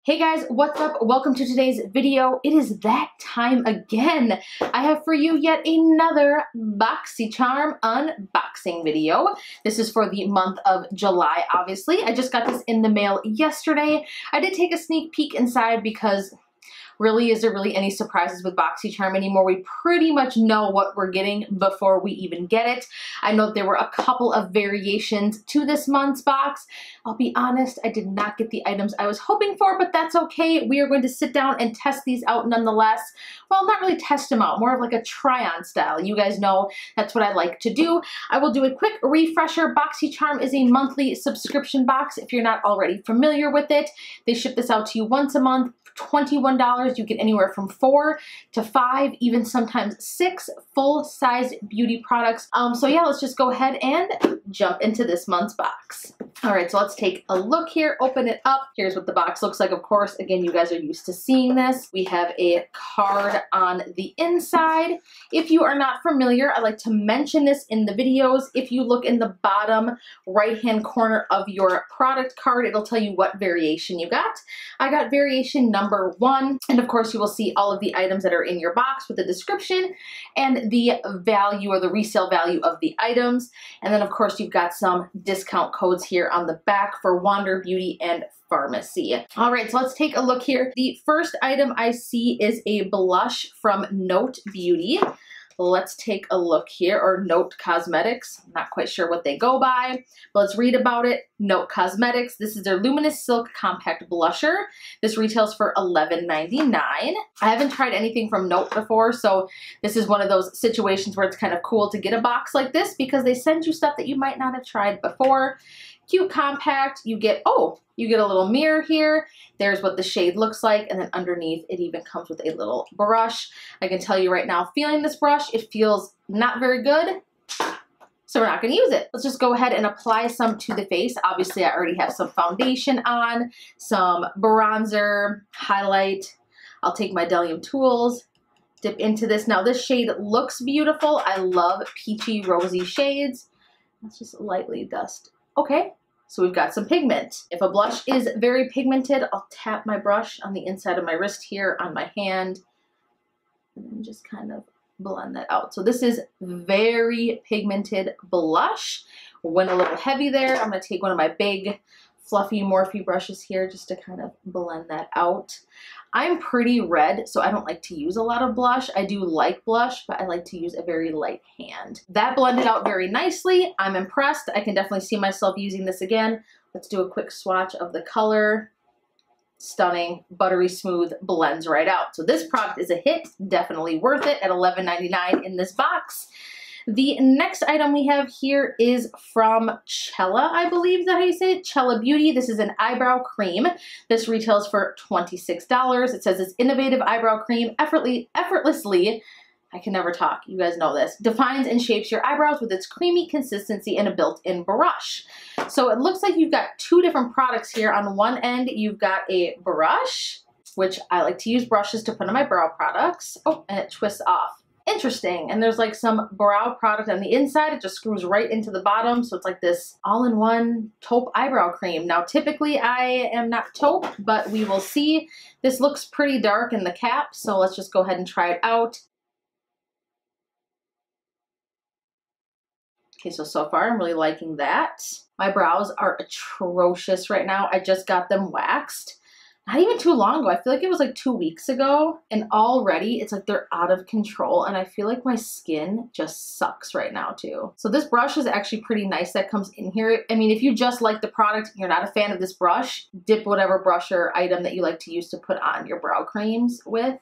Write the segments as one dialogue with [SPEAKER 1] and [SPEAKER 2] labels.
[SPEAKER 1] Hey guys, what's up? Welcome to today's video. It is that time again. I have for you yet another BoxyCharm unboxing video. This is for the month of July, obviously. I just got this in the mail yesterday. I did take a sneak peek inside because really, is there really any surprises with BoxyCharm anymore? We pretty much know what we're getting before we even get it. I know there were a couple of variations to this month's box. I'll be honest, I did not get the items I was hoping for, but that's okay. We are going to sit down and test these out nonetheless. Well, not really test them out, more of like a try-on style. You guys know that's what I like to do. I will do a quick refresher. BoxyCharm is a monthly subscription box if you're not already familiar with it. They ship this out to you once a month. $21. You get anywhere from 4 to 5, even sometimes 6 full-size beauty products. So yeah, let's just go ahead and jump into this month's box. All right, so let's take a look here, open it up. Here's what the box looks like. Of course, again, you guys are used to seeing this. We have a card on the inside. If you are not familiar, I like to mention this in the videos. If you look in the bottom right-hand corner of your product card, it'll tell you what variation you got. I got variation number 1, and of course, you will see all of the items that are in your box with the description and the value or the resale value of the items. And then, of course, you've got some discount codes here on the back for Wander Beauty and Pharmacy. All right, so let's take a look here. The first item I see is a blush from Note Beauty. Let's take a look here, or Note Cosmetics. I'm not quite sure what they go by, but let's read about it. Note Cosmetics. This is their Luminous Silk Compact Blusher. This retails for $11.99. I haven't tried anything from Note before, so this is one of those situations where it's kind of cool to get a box like this because they send you stuff that you might not have tried before. Cute compact. You get a little mirror here. There's what the shade looks like, and then underneath it even comes with a little brush. I can tell you right now, feeling this brush, it feels not very good, so we're not going to use it. Let's just go ahead and apply some to the face. Obviously, I already have some foundation on, some bronzer, highlight. I'll take my Delium Tools, dip into this. Now, this shade looks beautiful. I love peachy, rosy shades. Let's just lightly dust. Okay, so we've got some pigment. If a blush is very pigmented, I'll tap my brush on the inside of my wrist here on my hand and then just kind of blend that out. So this is very pigmented blush. Went a little heavy there. I'm going to take one of my big fluffy Morphe brushes here just to kind of blend that out. I'm pretty red, so I don't like to use a lot of blush. I do like blush, but I like to use a very light hand. That blended out very nicely. I'm impressed. I can definitely see myself using this again. Let's do a quick swatch of the color. Stunning, buttery smooth, blends right out. So this product is a hit, definitely worth it at $11.99 in this box. The next item we have here is from Cella, I believe that how you say it, Cella Beauty. This is an eyebrow cream. This retails for $26. It says it's innovative eyebrow cream, effortlessly, I can never talk, you guys know this, defines and shapes your eyebrows with its creamy consistency and a built-in brush. So it looks like you've got 2 different products here. On one end, you've got a brush, which I like to use brushes to put on my brow products. Oh, and it twists off. Interesting. And there's like some brow product on the inside. It just screws right into the bottom. So it's like this all-in-one taupe eyebrow cream. Now, typically I am not taupe, but we will see. This looks pretty dark in the cap. So let's just go ahead and try it out. Okay, so far I'm really liking that. My brows are atrocious right now. I just got them waxed. Not even too long ago. I feel like it was like 2 weeks ago, and already it's like they're out of control, and I feel like my skin just sucks right now too. So this brush is actually pretty nice that comes in here. I mean, if you just like the product, you're not a fan of this brush, dip whatever brush or item that you like to use to put on your brow creams with.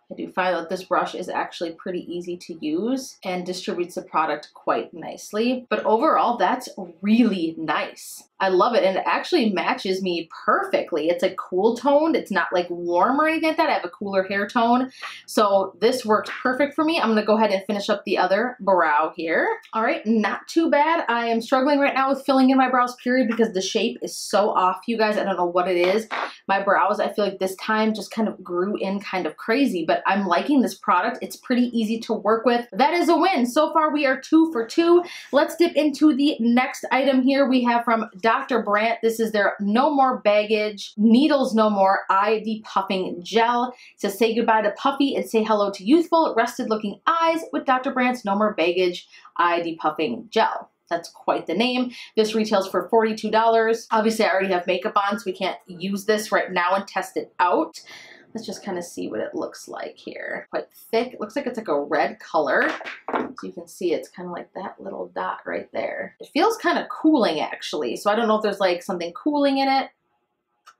[SPEAKER 1] I do find that this brush is actually pretty easy to use and distributes the product quite nicely. But overall, that's really nice. I love it, and it actually matches me perfectly. It's like cool toned. It's not like warm or anything like that. I have a cooler hair tone, so this works perfect for me. I'm gonna go ahead and finish up the other brow here. All right, not too bad. I am struggling right now with filling in my brows, period, because the shape is so off, you guys. I don't know what it is, My brows, I feel like this time just kind of grew in kind of crazy, but I'm liking this product. It's pretty easy to work with. That is a win. So far we are 2 for 2. Let's dip into the next item here. We have from Dr. Brandt. This is their No More Baggage Needles No More Eye Depuffing Gel. It says say goodbye to puffy and say hello to youthful, rested looking eyes with Dr. Brandt's No More Baggage Eye Depuffing Gel. That's quite the name. This retails for $42. Obviously, I already have makeup on, so we can't use this right now and test it out. Let's just kind of see what it looks like here. Quite thick. It looks like it's like a red color. So you can see it's kind of like that little dot right there. It feels kind of cooling, actually. So I don't know if there's like something cooling in it.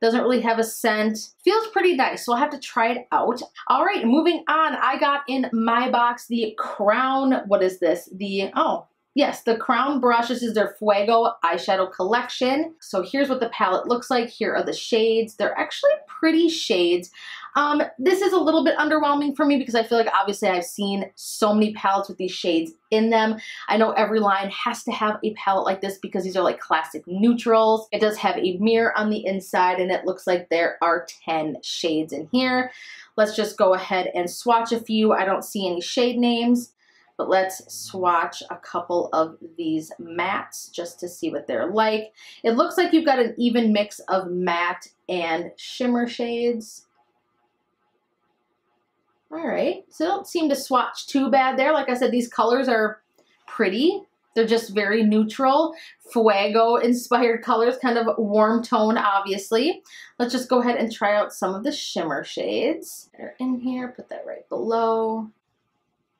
[SPEAKER 1] Doesn't really have a scent. Feels pretty nice, so I'll have to try it out. All right, moving on. I got in my box the Crown, what is this? Yes, the Crown brush. This is their Fuego eyeshadow collection. So here's what the palette looks like. Here are the shades. They're actually pretty shades. This is a little bit underwhelming for me because I feel like obviously I've seen so many palettes with these shades in them. I know every line has to have a palette like this because these are like classic neutrals. It does have a mirror on the inside and it looks like there are 10 shades in here. Let's just go ahead and swatch a few. I don't see any shade names, but let's swatch a couple of these mattes just to see what they're like. It looks like you've got an even mix of matte and shimmer shades. All right, so don't seem to swatch too bad there. Like I said, these colors are pretty. They're just very neutral, Fuego inspired colors, kind of warm tone, obviously. Let's just go ahead and try out some of the shimmer shades. They're in here, put that right below.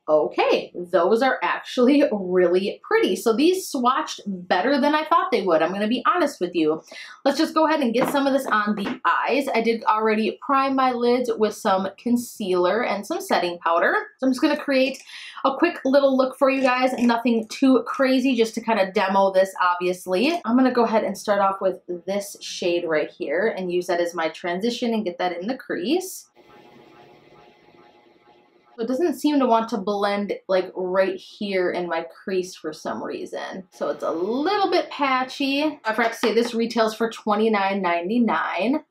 [SPEAKER 1] Okay, those are actually really pretty. So these swatched better than I thought they would. I'm gonna be honest with you. Let's just go ahead and get some of this on the eyes. I did already prime my lids with some concealer and some setting powder. So I'm just gonna create a quick little look for you guys. Nothing too crazy, just to kind of demo this, obviously. I'm gonna go ahead and start off with this shade right here and use that as my transition and get that in the crease. So it doesn't seem to want to blend like right here in my crease for some reason. So it's a little bit patchy. I forgot to say this retails for $29.99.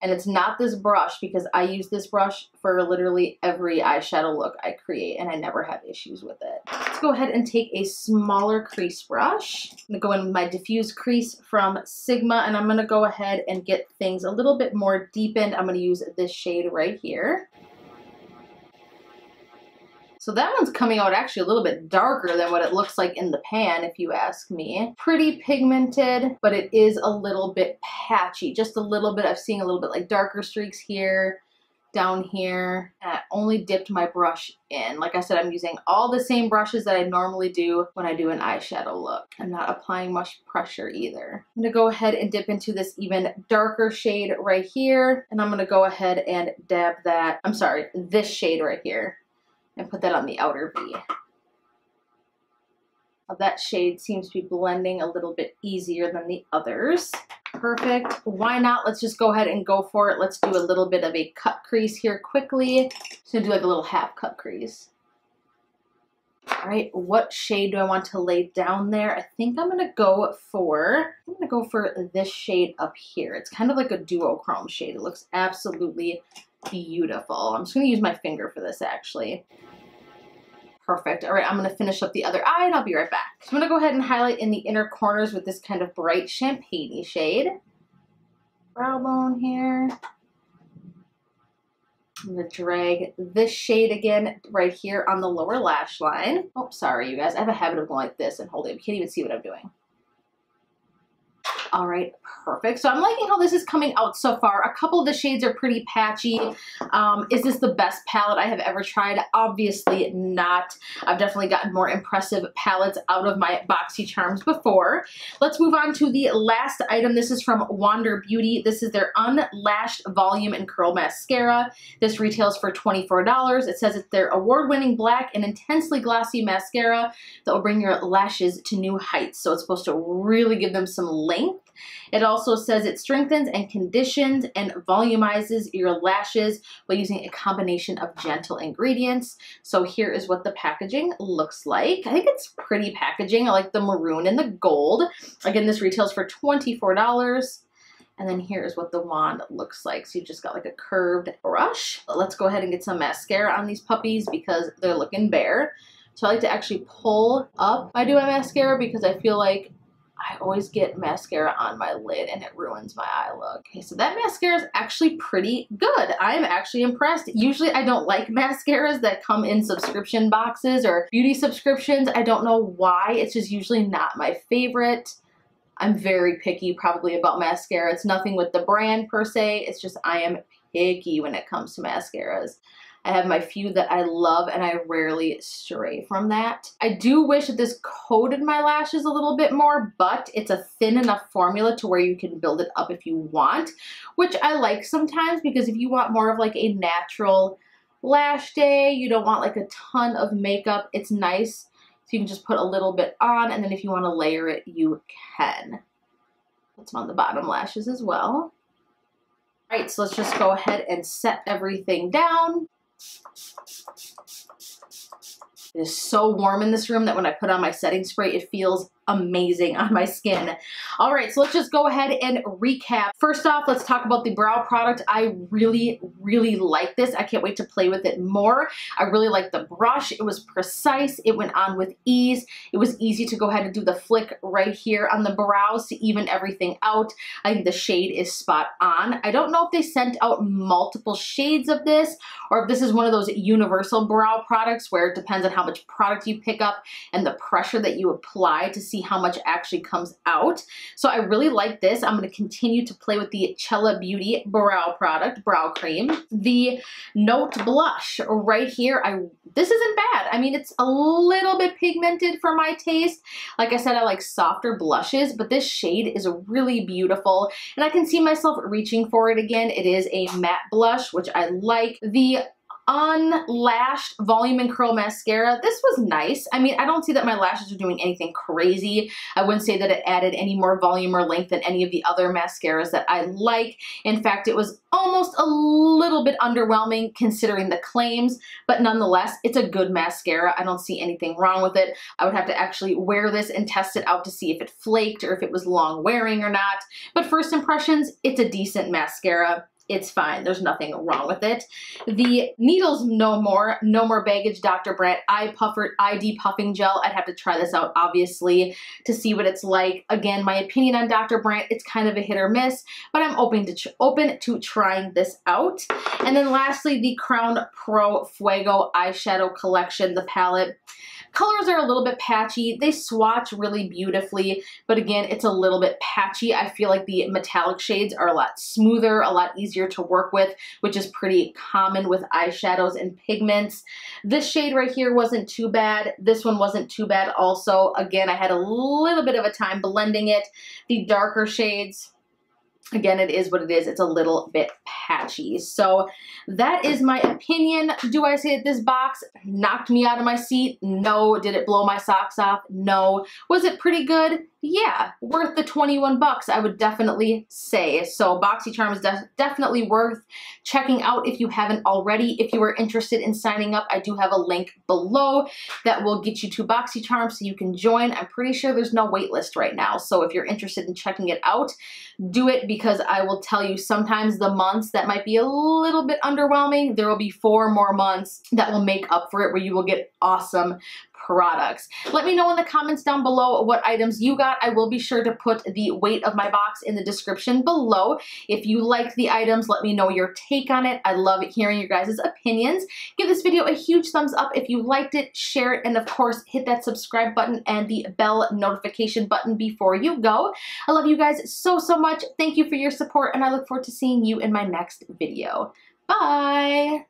[SPEAKER 1] And it's not this brush because I use this brush for literally every eyeshadow look I create and I never have issues with it. Let's go ahead and take a smaller crease brush. I'm gonna go in with my diffuse crease from Sigma and I'm gonna go ahead and get things a little bit more deepened. I'm gonna use this shade right here. So that one's coming out actually a little bit darker than what it looks like in the pan, if you ask me. Pretty pigmented, but it is a little bit patchy. Just a little bit. I'm seeing a little bit like darker streaks here, down here. And I only dipped my brush in. Like I said, I'm using all the same brushes that I normally do when I do an eyeshadow look. I'm not applying much pressure either. I'm gonna go ahead and dip into this even darker shade right here. And I'm gonna go ahead and dab that, this shade right here, and put that on the outer V. That shade seems to be blending a little bit easier than the others. Perfect. Why not? Let's just go ahead and go for it. Let's do a little bit of a cut crease here quickly. Just gonna do like a little half cut crease. All right, what shade do I want to lay down there? I think I'm gonna go for this shade up here. It's kind of like a duochrome shade. It looks absolutely beautiful. I'm just gonna use my finger for this actually. Perfect. All right, I'm gonna finish up the other eye and I'll be right back. So I'm gonna go ahead and highlight in the inner corners with this kind of bright champagne-y shade. Brow bone here. I'm gonna drag this shade again right here on the lower lash line. Oh, sorry you guys. I have a habit of going like this and holding. You can't even see what I'm doing. All right, perfect. So I'm liking how this is coming out so far. A couple of the shades are pretty patchy. Is this the best palette I have ever tried? Obviously not. I've definitely gotten more impressive palettes out of my BoxyCharms before. Let's move on to the last item. This is from Wander Beauty. This is their Unlashed Volume and Curl Mascara. This retails for $24. It says it's their award-winning black and intensely glossy mascara that will bring your lashes to new heights. So it's supposed to really give them some length. It also says it strengthens and conditions and volumizes your lashes by using a combination of gentle ingredients. So here is what the packaging looks like. I think it's pretty packaging. I like the maroon and the gold. Again, this retails for $24. And then here's what the wand looks like. So you just got like a curved brush. Let's go ahead and get some mascara on these puppies because they're looking bare. So I like to actually pull up my do eye mascara because I feel like I always get mascara on my lid and it ruins my eye look. Okay, so that mascara is actually pretty good. I'm actually impressed. Usually I don't like mascaras that come in subscription boxes or beauty subscriptions. I don't know why. It's just usually not my favorite. I'm very picky probably about mascara. It's nothing with the brand per se. It's just I am picky when it comes to mascaras. I have my few that I love and I rarely stray from that. I do wish that this coated my lashes a little bit more, but it's a thin enough formula to where you can build it up if you want, which I like sometimes because if you want more of like a natural lash day, you don't want like a ton of makeup, it's nice. So you can just put a little bit on, and then if you want to layer it, you can. Put some on the bottom lashes as well. All right, so let's just go ahead and set everything down. It is so warm in this room that when I put on my setting spray, it feels amazing on my skin. All right, so let's just go ahead and recap. First off, let's talk about the brow product. I really, really like this. I can't wait to play with it more. I really like the brush. It was precise. It went on with ease. It was easy to go ahead and do the flick right here on the brows to even everything out. I think the shade is spot on. I don't know if they sent out multiple shades of this or if this is one of those universal brow products where it depends on how much product you pick up and the pressure that you apply to see how much actually comes out. So I really like this. I'm going to continue to play with the Cella Beauty brow product, brow cream. The Note blush right here, this isn't bad. I mean, it's a little bit pigmented for my taste. Like I said, I like softer blushes, but this shade is really beautiful and I can see myself reaching for it again. It is a matte blush, which I like. The Unlashed Volume and Curl Mascara. This was nice. I mean, I don't see that my lashes are doing anything crazy. I wouldn't say that it added any more volume or length than any of the other mascaras that I like. In fact, it was almost a little bit underwhelming considering the claims, but nonetheless, it's a good mascara. I don't see anything wrong with it. I would have to actually wear this and test it out to see if it flaked or if it was long wearing or not. But first impressions, it's a decent mascara. It's fine. There's nothing wrong with it. The Needles No More Baggage Dr. Brandt Eye Depuffing Gel. I'd have to try this out, obviously, to see what it's like. Again, my opinion on Dr. Brandt, it's kind of a hit or miss, but I'm open to trying this out. And then lastly, the Crown Pro Fuego Eyeshadow Collection, the palette. Colors are a little bit patchy. They swatch really beautifully, but again, it's a little bit patchy. I feel like the metallic shades are a lot smoother, a lot easier to work with, which is pretty common with eyeshadows and pigments. This shade right here wasn't too bad. This one wasn't too bad also. Again, I had a little bit of a time blending it. The darker shades, again, it is what it is. It's a little bit patchy. So that is my opinion. Do I say that this box knocked me out of my seat? No. Did it blow my socks off? No. Was it pretty good? Yeah. Worth the 21 bucks, I would definitely say. So BoxyCharm is definitely worth checking out if you haven't already. If you are interested in signing up, I do have a link below that will get you to BoxyCharm so you can join. I'm pretty sure there's no wait list right now. So if you're interested in checking it out, do it because I will tell you sometimes the months that might be a little bit underwhelming, there will be 4 more months that will make up for it where you will get awesome products. Let me know in the comments down below what items you got. I will be sure to put the weight of my box in the description below. If you like the items, let me know your take on it. I love hearing your guys' opinions. Give this video a huge thumbs up if you liked it, share it, and of course, hit that subscribe button and the bell notification button before you go. I love you guys so, so much. Thank you for your support, and I look forward to seeing you in my next video. Bye!